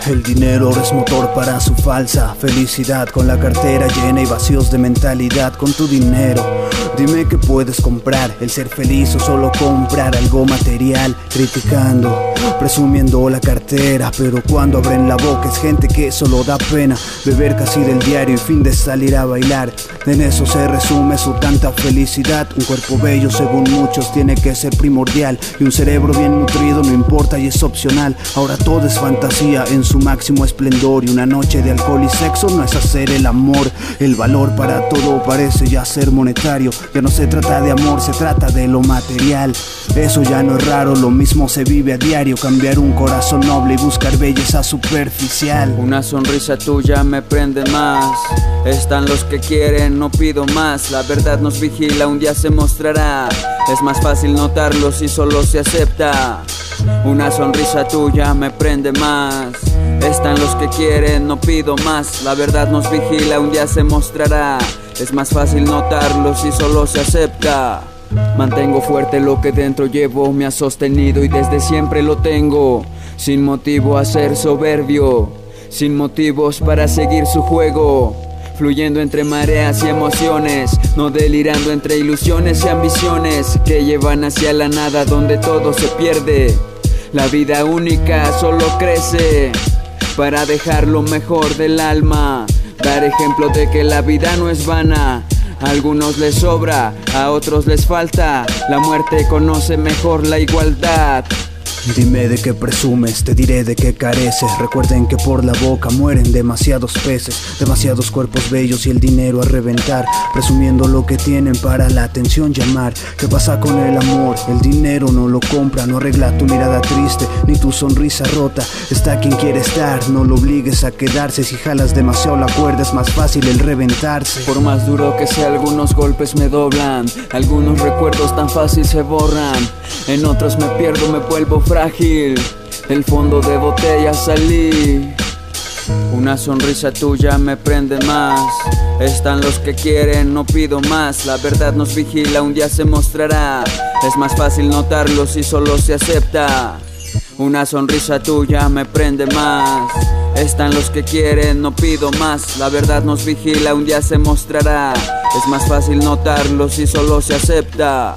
El dinero es motor para su falsa felicidad, con la cartera llena y vacíos de mentalidad. Con tu dinero, dime que puedes comprar el ser feliz o solo comprar algo material. Criticando, presumiendo la cartera, pero cuando abren la boca es gente que solo da pena. Beber casi del diario y fin de salir a bailar, en eso se resume su tanta felicidad. Un cuerpo bello según muchos tiene que ser primordial, y un cerebro bien nutrido no importa y es opcional. Ahora todo es fantasía en su máximo esplendor, y una noche de alcohol y sexo no es hacer el amor. El valor para todo parece ya ser monetario, ya no se trata de amor, se trata de lo material. Eso ya no es raro, lo mismo se vive a diario, cambiar un corazón noble y buscar belleza superficial. Una sonrisa tuya me prende más, están los que quieren, no pido más. La verdad nos vigila, un día se mostrará, es más fácil notarlo si solo se acepta. Una sonrisa tuya me prende más, están los que quieren, no pido más. La verdad nos vigila, un día se mostrará, es más fácil notarlo si solo se acepta. Mantengo fuerte lo que dentro llevo, me ha sostenido y desde siempre lo tengo. Sin motivo a ser soberbio, sin motivos para seguir su juego, fluyendo entre mareas y emociones, no delirando entre ilusiones y ambiciones que llevan hacia la nada donde todo se pierde. La vida única solo crece para dejar lo mejor del alma, dar ejemplo de que la vida no es vana. A algunos les sobra, a otros les falta, la muerte conoce mejor la igualdad. Dime de qué presumes, te diré de qué careces. Recuerden que por la boca mueren demasiados peces, demasiados cuerpos bellos y el dinero a reventar, presumiendo lo que tienen para la atención llamar. ¿Qué pasa con el amor? El dinero no lo compra, no arregla tu mirada triste ni tu sonrisa rota. Está quien quiere estar, no lo obligues a quedarse. Si jalas demasiado la cuerda es más fácil el reventarse. Por más duro que sea, algunos golpes me doblan, algunos recuerdos tan fácil se borran, en otros me pierdo, me vuelvo frágil, del fondo de botella salí. Una sonrisa tuya me prende más, están los que quieren, no pido más. La verdad nos vigila, un día se mostrará, es más fácil notarlo si solo se acepta. Una sonrisa tuya me prende más, están los que quieren, no pido más. La verdad nos vigila, un día se mostrará, es más fácil notarlo si solo se acepta.